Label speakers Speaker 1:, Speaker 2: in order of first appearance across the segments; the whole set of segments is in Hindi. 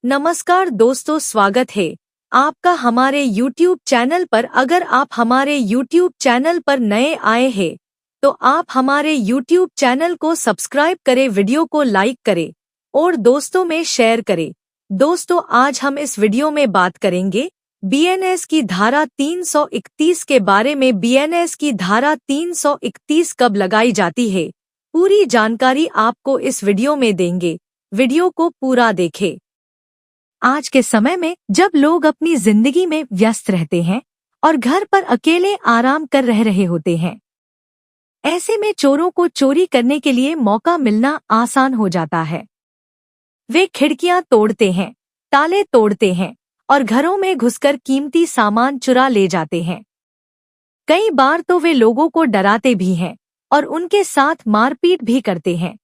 Speaker 1: नमस्कार दोस्तों, स्वागत है आपका हमारे YouTube चैनल पर। अगर आप हमारे YouTube चैनल पर नए आए हैं तो आप हमारे YouTube चैनल को सब्सक्राइब करें, वीडियो को लाइक करें और दोस्तों में शेयर करें। दोस्तों, आज हम इस वीडियो में बात करेंगे BENS की धारा 331 के बारे में। BENS की धारा 331 कब लगाई जाती है, पूरी जानकारी आपको इस वीडियो में देंगे। वीडियो को पूरा देखें। आज के समय में जब लोग अपनी जिंदगी में व्यस्त रहते हैं और घर पर अकेले आराम कर रहे होते हैं, ऐसे में चोरों को चोरी करने के लिए मौका मिलना आसान हो जाता है। वे खिड़कियां तोड़ते हैं, ताले तोड़ते हैं और घरों में घुसकर कीमती सामान चुरा ले जाते हैं। कई बार तो वे लोगों को डराते भी हैं और उनके साथ मारपीट भी करते हैं।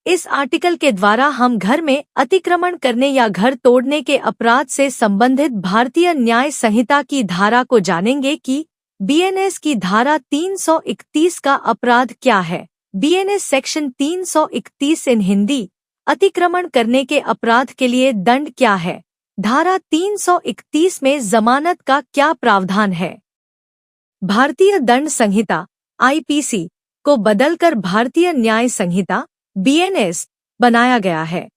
Speaker 1: इस आर्टिकल के द्वारा हम घर में अतिक्रमण करने या घर तोड़ने के अपराध से संबंधित भारतीय न्याय संहिता की धारा को जानेंगे कि BENS की धारा 331 का अपराध क्या है। BENS सेक्शन 331 इन हिंदी, अतिक्रमण करने के अपराध के लिए दंड क्या है। धारा 331 में जमानत का क्या प्रावधान है। भारतीय दंड संहिता IPC को बदलकर भारतीय न्याय संहिता BENS बनाया गया है।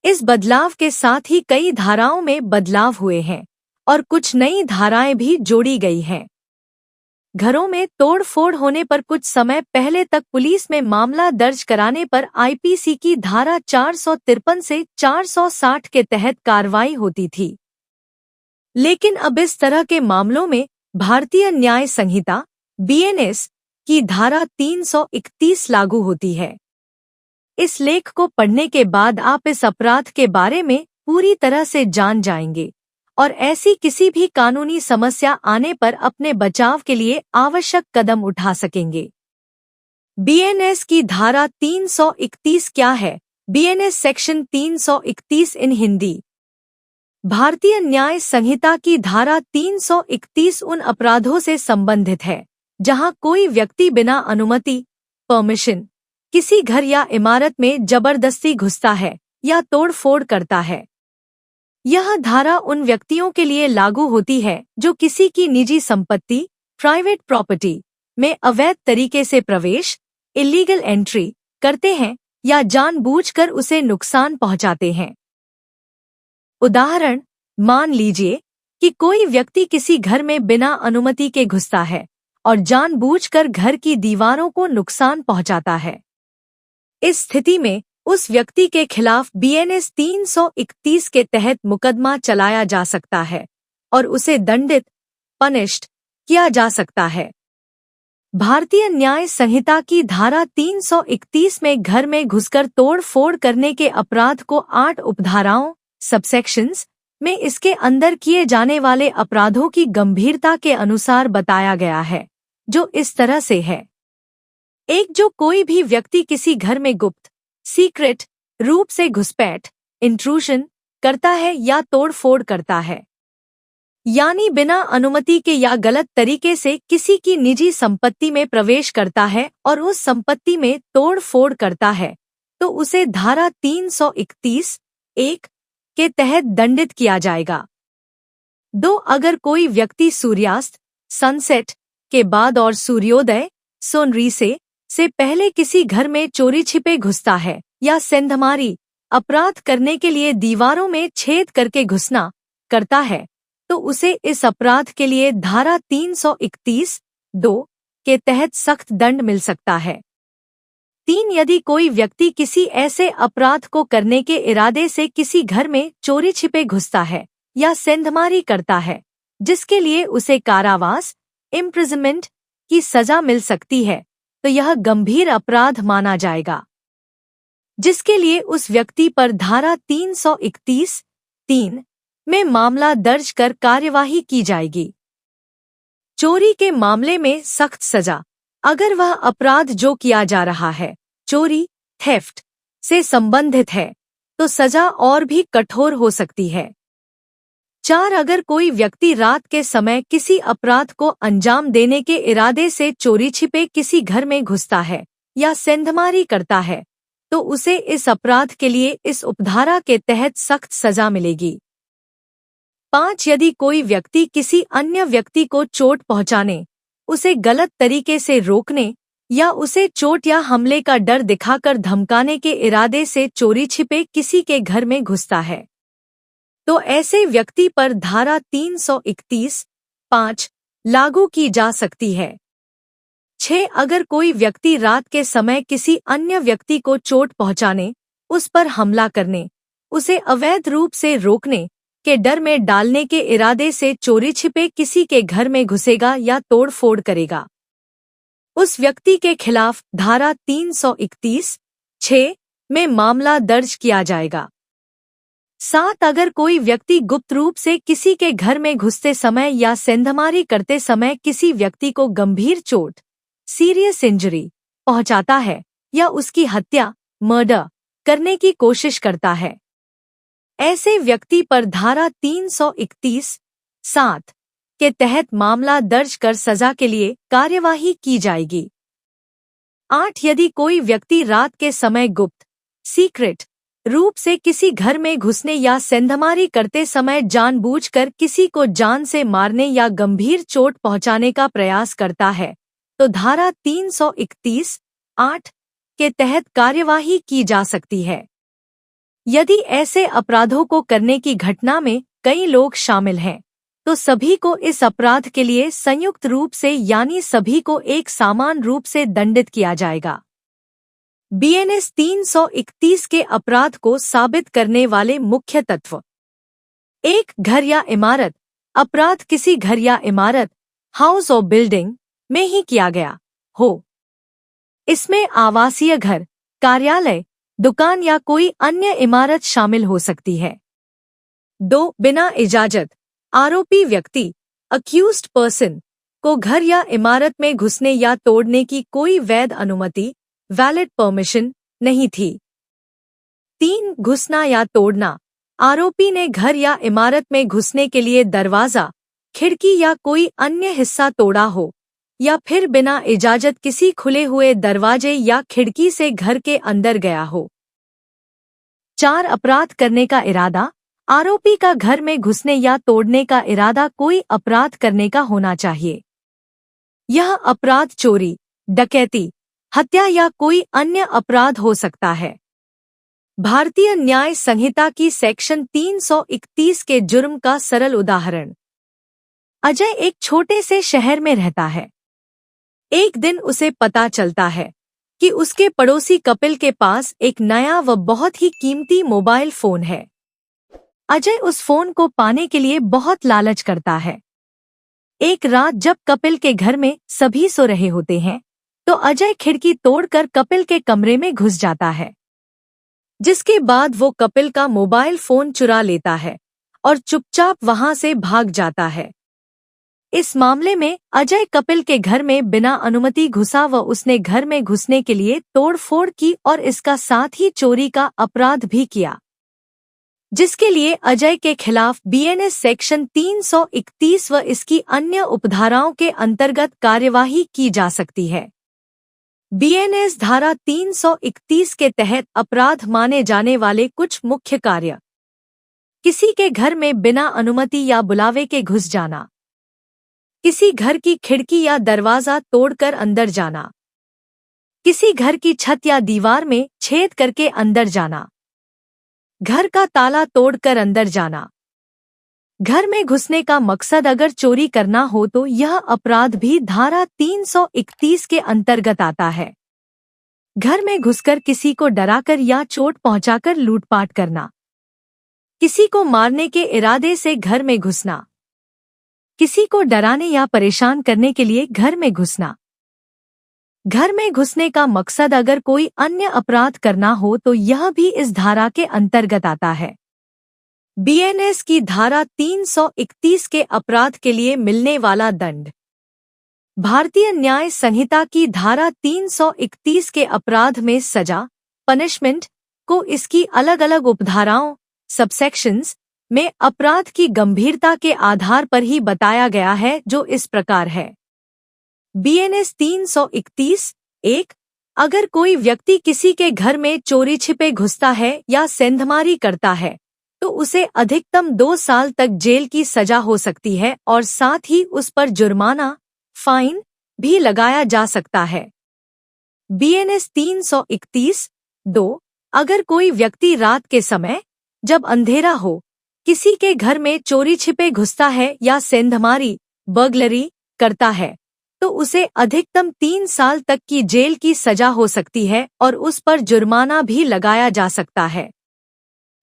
Speaker 1: इस बदलाव के साथ ही कई धाराओं में बदलाव हुए हैं और कुछ नई धाराएं भी जोड़ी गई हैं। घरों में तोड़-फोड़ होने पर कुछ समय पहले तक पुलिस में मामला दर्ज कराने पर IPC की धारा 453 से 460 के तहत कार्रवाई होती थी। लेकिन अब इस तरह के मामलों में भारतीय न्याय संहिता BENS की धारा 331 लागू होती है। इस लेख को पढ़ने के बाद आप इस अपराध के बारे में पूरी तरह से जान जाएंगे और ऐसी किसी भी कानूनी समस्या आने पर अपने बचाव के लिए आवश्यक कदम उठा सकेंगे। BENS की धारा 331 क्या है। BENS सेक्शन 331 इन हिंदी। भारतीय न्याय संहिता की धारा 331 उन अपराधों से संबंधित है जहां कोई व्यक्ति बिना अनुमति परमिशन किसी घर या इमारत में जबरदस्ती घुसता है या तोड़-फोड़ करता है। यह धारा उन व्यक्तियों के लिए लागू होती है जो किसी की निजी संपत्ति प्राइवेट प्रॉपर्टी में अवैध तरीके से प्रवेश इलीगल एंट्री करते हैं या जानबूझकर उसे नुकसान पहुंचाते हैं। उदाहरण, मान लीजिए कि कोई व्यक्ति किसी घर में बिना अनुमति के घुसता है और जानबूझकर घर की दीवारों को नुकसान पहुंचाता है। इस स्थिति में उस व्यक्ति के खिलाफ BENS 331 के तहत मुकदमा चलाया जा सकता है और उसे दंडित पनिश्ड किया जा सकता है। भारतीय न्याय संहिता की धारा 331 में घर में घुसकर तोड़-फोड़ करने के अपराध को 8 उपधाराओं सबसेक्शंस में इसके अंदर किए जाने वाले अपराधों की गंभीरता के अनुसार बताया गया है, जो इस तरह से है। एक, जो कोई भी व्यक्ति किसी घर में गुप्त सीक्रेट रूप से घुसपैठ इंट्रूशन करता है या तोड़-फोड़ करता है, यानी बिना अनुमति के या गलत तरीके से किसी की निजी संपत्ति में प्रवेश करता है और उस संपत्ति में तोड़-फोड़ करता है, तो उसे धारा 331(1) के तहत दंडित किया जाएगा। 2, अगर कोई व्यक्ति सूर्यास्त सनसेट के बाद और सूर्योदय सोनरीसे से पहले किसी घर में चोरी छिपे घुसता है या सेंधमारी अपराध करने के लिए दीवारों में छेद करके घुसना करता है, तो उसे इस अपराध के लिए धारा 331(2) के तहत सख्त दंड मिल सकता है। 3, यदि कोई व्यक्ति किसी ऐसे अपराध को करने के इरादे से किसी घर में चोरी छिपे घुसता है या सेंधमारी करता है, जिसके लिए उसे कारावास इम्प्रिजनमेंट की सजा मिल सकती है, तो यह गंभीर अपराध माना जाएगा, जिसके लिए उस व्यक्ति पर धारा 331(3) में मामला दर्ज कर कार्यवाही की जाएगी। चोरी के मामले में सख्त सजा। अगर वह अपराध जो किया जा रहा है चोरी थेफ्ट से संबंधित है, तो सजा और भी कठोर हो सकती है। 4, अगर कोई व्यक्ति रात के समय किसी अपराध को अंजाम देने के इरादे से चोरी छिपे किसी घर में घुसता है या सेंधमारी करता है, तो उसे इस अपराध के लिए इस उपधारा के तहत सख्त सजा मिलेगी। 5 यदि कोई व्यक्ति किसी अन्य व्यक्ति को चोट पहुंचाने, उसे गलत तरीके से रोकने या उसे चोट या हमले का डर दिखाकर धमकाने के इरादे से चोरी छिपे किसी के घर में घुसता है, तो ऐसे व्यक्ति पर धारा 331(5) लागू की जा सकती है। 6 अगर कोई व्यक्ति रात के समय किसी अन्य व्यक्ति को चोट पहुंचाने, उस पर हमला करने, उसे अवैध रूप से रोकने के डर में डालने के इरादे से चोरी छिपे किसी के घर में घुसेगा या तोड़फोड़ करेगा, उस व्यक्ति के खिलाफ धारा 331(6) में मामला दर्ज किया जाएगा। 7 अगर कोई व्यक्ति गुप्त रूप से किसी के घर में घुसते समय या सेंधमारी करते समय किसी व्यक्ति को गंभीर चोट, सीरियस इंजरी पहुंचाता है या उसकी हत्या, मर्डर करने की कोशिश करता है, ऐसे व्यक्ति पर धारा 331(7) के तहत मामला दर्ज कर सजा के लिए कार्यवाही की जाएगी। 8 यदि कोई व्यक्ति रात के समय गुप्त, सीक्रेट रूप से किसी घर में घुसने या सेंधमारी करते समय जानबूझकर किसी को जान से मारने या गंभीर चोट पहुंचाने का प्रयास करता है, तो धारा 331(8) के तहत कार्यवाही की जा सकती है। यदि ऐसे अपराधों को करने की घटना में कई लोग शामिल हैं, तो सभी को इस अपराध के लिए संयुक्त रूप से यानी सभी को एक समान रूप से दंडित किया जाएगा। BNS 331 के अपराध को साबित करने वाले मुख्य तत्व। 1 घर या इमारत। अपराध किसी घर या इमारत, हाउस और बिल्डिंग में ही किया गया हो। इसमें आवासीय घर, कार्यालय, दुकान या कोई अन्य इमारत शामिल हो सकती है। 2 बिना इजाजत। आरोपी व्यक्ति, अक्यूज्ड पर्सन को घर या इमारत में घुसने या तोड़ने की कोई वैध अनुमति, वैलिड परमिशन नहीं थी। 3 घुसना या तोड़ना। आरोपी ने घर या इमारत में घुसने के लिए दरवाजा, खिड़की या कोई अन्य हिस्सा तोड़ा हो या फिर बिना इजाजत किसी खुले हुए दरवाजे या खिड़की से घर के अंदर गया हो। 4 अपराध करने का इरादा। आरोपी का घर में घुसने या तोड़ने का इरादा कोई अपराध करने का होना चाहिए। यह अपराध चोरी, डकैती, हत्या या कोई अन्य अपराध हो सकता है। भारतीय न्याय संहिता की सेक्शन 331 के जुर्म का सरल उदाहरण। अजय एक छोटे से शहर में रहता है। एक दिन उसे पता चलता है कि उसके पड़ोसी कपिल के पास एक नया व बहुत ही कीमती मोबाइल फोन है। अजय उस फोन को पाने के लिए बहुत लालच करता है। एक रात जब कपिल के घर में सभी सो रहे होते हैं, तो अजय खिड़की तोड़कर कपिल के कमरे में घुस जाता है, जिसके बाद वो कपिल का मोबाइल फोन चुरा लेता है और चुपचाप वहां से भाग जाता है। इस मामले में अजय कपिल के घर में बिना अनुमति घुसा व उसने घर में घुसने के लिए तोड़फोड़ की और इसका साथ ही चोरी का अपराध भी किया, जिसके लिए अजय के खिलाफ BNS सेक्शन 331 व इसकी अन्य उपधाराओं के अंतर्गत कार्यवाही की जा सकती है। BNS धारा 331 के तहत अपराध माने जाने वाले कुछ मुख्य कार्य। किसी के घर में बिना अनुमति या बुलावे के घुस जाना, किसी घर की खिड़की या दरवाजा तोड़कर अंदर जाना, किसी घर की छत या दीवार में छेद करके अंदर जाना, घर का ताला तोड़कर अंदर जाना। घर में घुसने का मकसद अगर चोरी करना हो तो यह अपराध भी धारा 331 के अंतर्गत आता है। घर में घुसकर किसी को डराकर या चोट पहुंचाकर लूटपाट करना, किसी को मारने के इरादे से घर में घुसना, किसी को डराने या परेशान करने के लिए घर में घुसना। घर में घुसने का मकसद अगर कोई अन्य अपराध करना हो तो यह भी इस धारा के अंतर्गत आता है। BNS की धारा 331 के अपराध के लिए मिलने वाला दंड। भारतीय न्याय संहिता की धारा 331 के अपराध में सजा, पनिशमेंट को इसकी अलग अलग उपधाराओं, सबसेक्शंस में अपराध की गंभीरता के आधार पर ही बताया गया है, जो इस प्रकार है। BNS 331 1 अगर कोई व्यक्ति किसी के घर में चोरी छिपे घुसता है या सेंधमारी करता है तो उसे अधिकतम 2 साल तक जेल की सजा हो सकती है और साथ ही उस पर जुर्माना, फाइन भी लगाया जा सकता है। BNS 331(2) अगर कोई व्यक्ति रात के समय, जब अंधेरा हो, किसी के घर में चोरी छिपे घुसता है या सेंधमारी, बर्गलरी करता है तो उसे अधिकतम 3 साल तक की जेल की सजा हो सकती है और उस पर जुर्माना भी लगाया जा सकता है।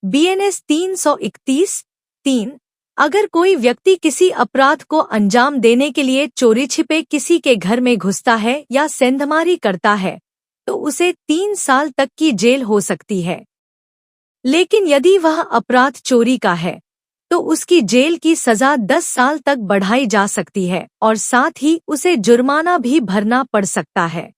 Speaker 1: BNS 331(3) अगर कोई व्यक्ति किसी अपराध को अंजाम देने के लिए चोरी छिपे किसी के घर में घुसता है या सेंधमारी करता है तो उसे 3 साल तक की जेल हो सकती है। लेकिन यदि वह अपराध चोरी का है तो उसकी जेल की सजा 10 साल तक बढ़ाई जा सकती है और साथ ही उसे जुर्माना भी भरना पड़ सकता है।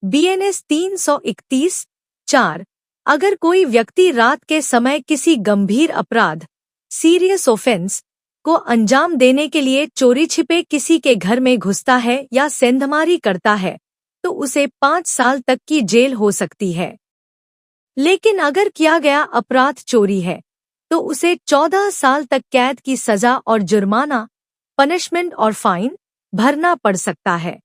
Speaker 1: BNS 331(4) अगर कोई व्यक्ति रात के समय किसी गंभीर अपराध, सीरियस ऑफेंस को अंजाम देने के लिए चोरी छिपे किसी के घर में घुसता है या सेंधमारी करता है तो उसे 5 साल तक की जेल हो सकती है। लेकिन अगर किया गया अपराध चोरी है तो उसे 14 साल तक कैद की सजा और जुर्माना, पनिशमेंट और फाइन भरना पड़ सकता है।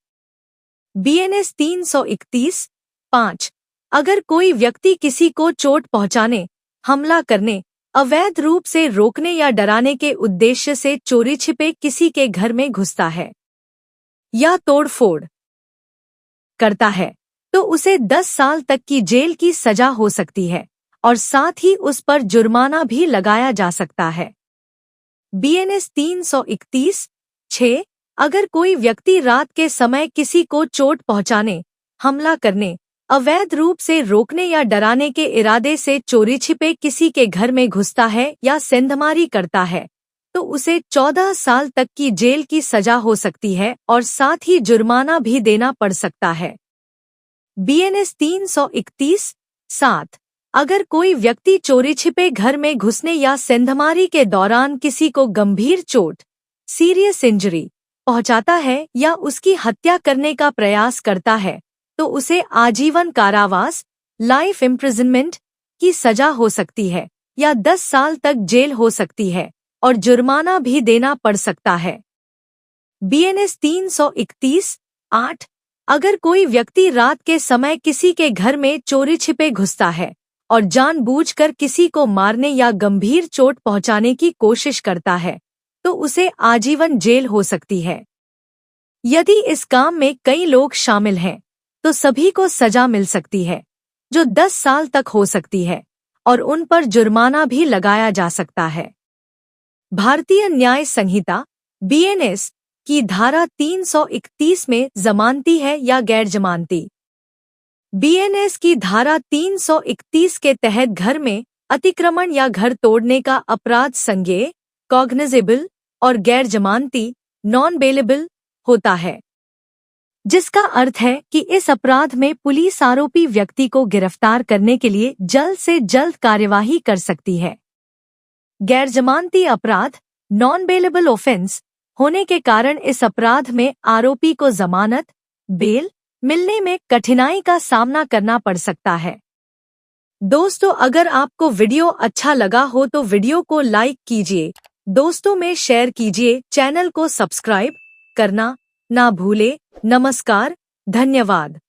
Speaker 1: BNS 331(5) अगर कोई व्यक्ति किसी को चोट पहुंचाने, हमला करने, अवैध रूप से रोकने या डराने के उद्देश्य से चोरी छिपे किसी के घर में घुसता है या तोड़फोड़ करता है तो उसे 10 साल तक की जेल की सजा हो सकती है और साथ ही उस पर जुर्माना भी लगाया जा सकता है। BNS 331(6) अगर कोई व्यक्ति रात के समय किसी को चोट पहुंचाने, हमला करने, अवैध रूप से रोकने या डराने के इरादे से चोरी छिपे किसी के घर में घुसता है या सेंधमारी करता है तो उसे 14 साल तक की जेल की सजा हो सकती है और साथ ही जुर्माना भी देना पड़ सकता है। BNS 331(7) अगर कोई व्यक्ति चोरी छिपे घर में घुसने या सेंधमारी के दौरान किसी को गंभीर चोट, सीरियस इंजरी पहुंचाता है या उसकी हत्या करने का प्रयास करता है तो उसे आजीवन कारावास, लाइफ इम्प्रिजनमेंट की सजा हो सकती है या 10 साल तक जेल हो सकती है और जुर्माना भी देना पड़ सकता है। BNS 331(8) अगर कोई व्यक्ति रात के समय किसी के घर में चोरी छिपे घुसता है और जानबूझकर किसी को मारने या गंभीर चोट पहुंचाने की कोशिश करता है तो उसे आजीवन जेल हो सकती है। यदि इस काम में कई लोग शामिल हैं तो सभी को सजा मिल सकती है जो 10 साल तक हो सकती है और उन पर जुर्माना भी लगाया जा सकता है। भारतीय न्याय संहिता BNS की धारा 331 में जमानती है या गैर जमानती। BNS की धारा 331 के तहत घर में अतिक्रमण या घर तोड़ने का अपराध संज्ञेय, कॉग्निजेबल और गैर जमानती, नॉन बेलेबल होता है, जिसका अर्थ है कि इस अपराध में पुलिस आरोपी व्यक्ति को गिरफ्तार करने के लिए जल्द से जल्द कार्यवाही कर सकती है। गैर जमानती अपराध, नॉन बेलेबल ऑफेंस होने के कारण इस अपराध में आरोपी को जमानत, बेल मिलने में कठिनाई का सामना करना पड़ सकता है। दोस्तों, अगर आपको वीडियो अच्छा लगा हो तो वीडियो को लाइक कीजिए, दोस्तों में शेयर कीजिए, चैनल को सब्सक्राइब करना ना भूले। नमस्कार, धन्यवाद।